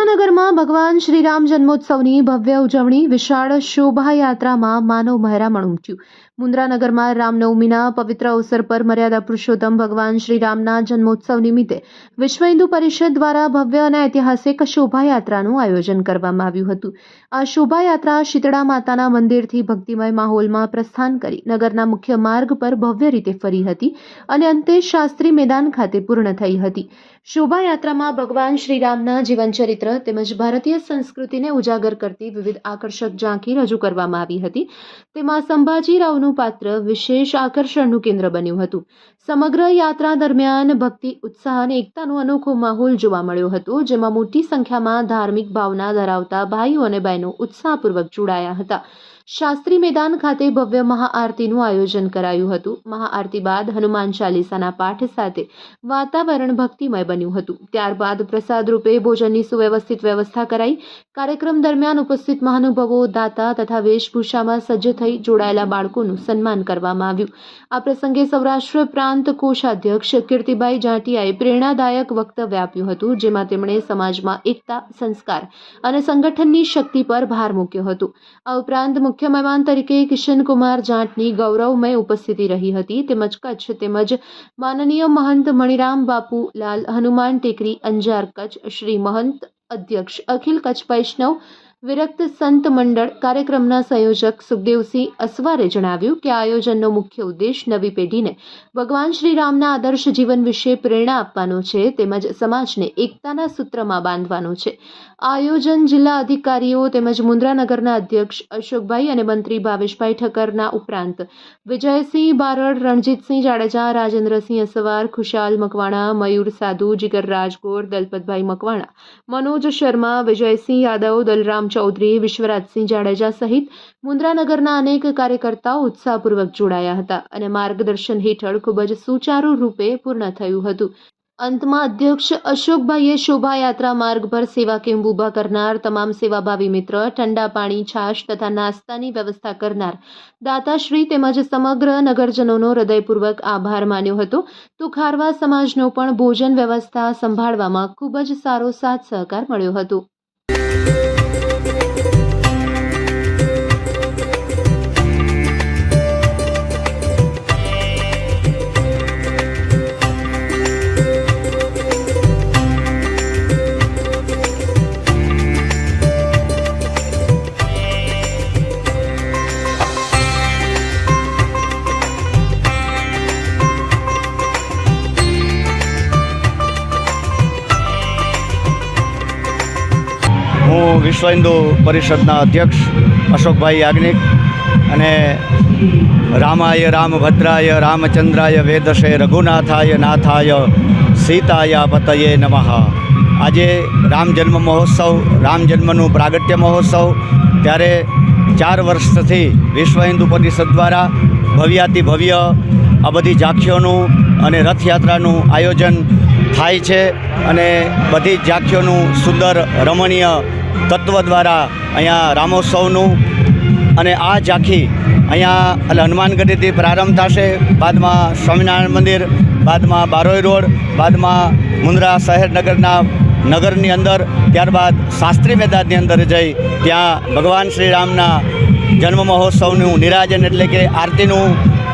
મુન્દ્રાનગરમાં ભગવાન શ્રીરામ જન્મોત્સવની ભવ્ય ઉજવણી વિશાળ શોભાયાત્રામાં માનવ મહેરામણ ઉમટ્યું. મુન્દ્રાનગરમાં રામનવમીના પવિત્ર અવસર પર મર્યાદા પુરુષોત્તમ ભગવાન શ્રીરામના જન્મોત્સવ નિમિત્તે વિશ્વ હિન્દુ પરિષદ દ્વારા ભવ્ય અને ઐતિહાસિક શોભાયાત્રાનું આયોજન કરવામાં આવ્યું હતું. આ શોભાયાત્રા શીતળા માતાના મંદિરથી ભક્તિમય માહોલમાં પ્રસ્થાન કરી નગરના મુખ્ય માર્ગ પર ભવ્ય રીતે ફરી હતી અને અંતે શાસ્ત્રી મેદાન ખાતે પૂર્ણ થઈ હતી. શોભાયાત્રામાં ભગવાન શ્રીરામના જીવનચરિત્ર તેમજ ભારતીય સંસ્કૃતિને ઉજાગર કરતી વિવિધ આકર્ષક ઝાંખી રજૂ કરવામાં આવી હતી. તેમાં સંભાજીરાવનું પાત્ર વિશેષ આકર્ષણનું કેન્દ્ર બન્યું હતું. સમગ્ર યાત્રા દરમિયાન ભક્તિ, ઉત્સાહ અને એકતાનો અનોખો માહોલ જોવા મળ્યો હતો, જેમાં મોટી સંખ્યામાં ધાર્મિક ભાવના ધરાવતા ભાઈઓ અને બહેનો ઉત્સાહપૂર્વક જોડાયા હતા. શાસ્ત્રી મેદાન ખાતે ભવ્ય મહાઆરતીનું આયોજન કરાયું હતું. મહાઆરતી બાદ હનુમાન ચાલીસાના પાઠ સાથે વાતાવરણ ભક્તિમય બન્યું હતું. ત્યારબાદ પ્રસાદ રૂપે ભોજનની સુવ્યવસ્થિત વ્યવસ્થા કરાઈ. કાર્યક્રમ દરમિયાન ઉપસ્થિત મહાનુભાવો, દાતા તથા વેશભૂષામાં સજ્જ થઈ જોડાયેલા બાળકોનું સન્માન કરવામાં આવ્યું. આ પ્રસંગે સૌરાષ્ટ્ર પ્રાંત કોષાધ્યક્ષ કીર્તિભાઈ જાટિયાએ પ્રેરણાદાયક વક્તવ્ય આપ્યું હતું, જેમાં તેમણે સમાજમાં એકતા, સંસ્કાર અને સંગઠનની શક્તિ પર ભાર મૂક્યો હતો. આ ઉપરાંત મુખ્ય મહેમાન તરીકે કિશનકુમાર જાટની ગૌરવમય ઉપસ્થિતિ રહી હતી. તેમજ કચ્છ તેમજ માનનીય મહંત મણિરામ બાપુ લાલ હનુમાન ટેકરી અંજાર કચ્છ શ્રી મહંત અધ્યક્ષ અખિલ કચ્છ વૈષ્ણવ વિરક્ત સંત મંડળ કાર્યક્રમના સંયોજક સુખદેવસિંહ અસવારે જણાવ્યું કે આયોજનનો મુખ્ય ઉદ્દેશ નવી પેઢીને ભગવાન શ્રીરામના આદર્શ જીવન વિશે પ્રેરણા આપવાનો છે, તેમજ સમાજને એકતાના સૂત્રમાં બાંધવાનો છે. આ આયોજન જિલ્લા અધિકારીઓ તેમજ મુન્દ્રાનગરના અધ્યક્ષ અશોકભાઈ અને મંત્રી ભાવેશભાઈ ઠક્કરના ઉપરાંત વિજયસિંહ બારડ, રણજીતસિંહ જાડેજા, રાજેન્દ્રસિંહ અસવાર, ખુશાલ મકવાણા, મયુર સાધુ, જીગર રાજગોર, દલપતભાઈ મકવાણા, મનોજ શર્મા, વિજયસિંહ યાદવ, દલરામ ચૌધરી, વિશ્વરાજસિંહ જાડેજા સહિત મુન્દ્રાનગરના અનેક કાર્યકર્તાઓ ઉત્સાહપૂર્વક જોડાયા હતા અને માર્ગદર્શન હેઠળ ખૂબ જ સુચારુ રૂપે પૂર્ણ થયું હતું. અંતમાં અધ્યક્ષ અશોકભાઈએ શોભાયાત્રા માર્ગ પર સેવા કેમ્પ ઊભા કરનાર તમામ સેવાભાવી મિત્ર, ઠંડા પાણી, છાશ તથા નાસ્તાની વ્યવસ્થા કરનાર દાતાશ્રી તેમજ સમગ્ર નગરજનોનો હૃદયપૂર્વક આભાર માન્યો હતો. તો ખારવા સમાજનો પણ ભોજન વ્યવસ્થા સંભાળવામાં ખૂબ જ સારો સાથ સહકાર મળ્યો હતો. હું વિશ્વ હિન્દુ પરિષદના અધ્યક્ષ અશોકભાઈ યાજ્ઞિક અને રામાય રામભદ્રાય રામચંદ્રાય વેદશે રઘુનાથાય નાથાય સીતાયા પતયે નમઃ. આજે રામ જન્મ મહોત્સવ, રામ જન્મનું પ્રાગટ્ય મહોત્સવ, ત્યારે 4 વર્ષથી વિશ્વ હિન્દુ પરિષદ દ્વારા ભવ્યાતિ ભવ્ય આ બધી ઝાંખીઓનું અને રથયાત્રાનું આયોજન થાય છે અને બધી ઝાંખીઓનું સુંદર રમણીય તત્વ દ્વારા અહીંયા રામોત્સવનું અને આ ઝાંખી અહીંયા એટલે હનુમાનગઢીથી પ્રારંભ થશે, બાદમાં સ્વામિનારાયણ મંદિર, બાદમાં બારોઈ રોડ, બાદમાં મુન્દ્રા શહેર નગરની અંદર, ત્યારબાદ શાસ્ત્રી મેદાનની અંદર જઈ ત્યાં ભગવાન શ્રીરામના જન્મ મહોત્સવનું નિરાજન એટલે કે આરતીનું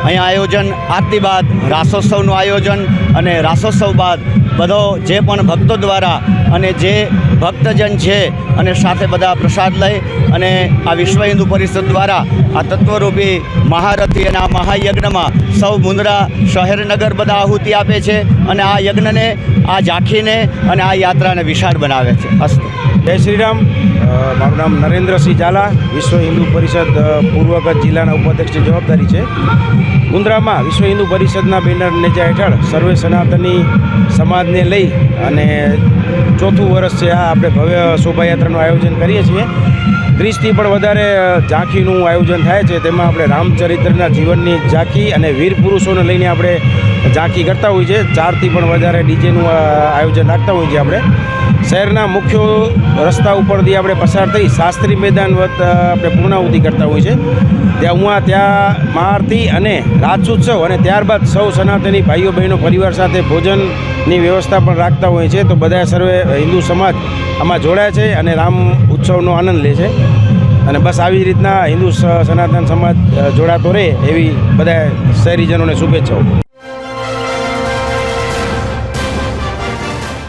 અહીંયા આયોજન, આરતી બાદ રાસોત્સવનું આયોજન અને રાસોત્સવ બાદ બધો જે પણ ભક્તો દ્વારા અને જે ભક્તજન છે અને સાથે બધા પ્રસાદ લઈ અને આ વિશ્વ હિન્દુ પરિષદ દ્વારા આ તત્વરૂપી મહારથી અને આ મહાયજ્ઞમાં સૌ મુન્દ્રા શહેર નગર બધા આહુતિ આપે છે અને આ યજ્ઞને, આ ઝાંખીને અને આ યાત્રાને વિશાળ બનાવે છે. અસ્તુ. જય શ્રીરામ. મારું નામ નરેન્દ્રસિંહ ઝાલા, વિશ્વ હિન્દુ પરિષદ પૂર્વ કચ્છ જિલ્લાના ઉપાધ્યક્ષની જવાબદારી છે. મુન્દ્રામાં વિશ્વ હિન્દુ પરિષદના બેનર નેજા હેઠળ સર્વે સનાતની સમાજને લઈ અને 4થું વર્ષ છે આ આપણે ભવ્ય શોભાયાત્રાનું આયોજન કરીએ છીએ. 30થી પણ વધારે ઝાંખીનું આયોજન થાય છે. તેમાં આપણે રામચરિત્રના જીવનની ઝાંખી અને વીર પુરુષોને લઈને આપણે ઝાંખી કરતા હોઈએ છીએ. 4થી પણ વધારે ડીજેનું આયોજન રાખતા હોઈએ છીએ. આપણે શહેરના મુખ્ય રસ્તા ઉપરથી આપણે પસાર થઈ શાસ્ત્રી મેદાન વત આપણે પૂર્ણાહુતિ કરતા હોઈએ છીએ. ત્યાં મહાઆરતી અને રાસોત્સવ અને ત્યારબાદ સૌ સનાતની ભાઈઓ બહેનો પરિવાર સાથે ભોજનની વ્યવસ્થા પણ રાખતા હોઈએ છીએ. તો બધા સર્વે હિન્દુ સમાજ આમાં જોડાય છે અને રામ ઉત્સવનો આનંદ લે છે. અને બસ આવી રીતના હિન્દુ સનાતન સમાજ જોડાતો રહે એવી બધા શહેરીજનોને શુભેચ્છાઓ.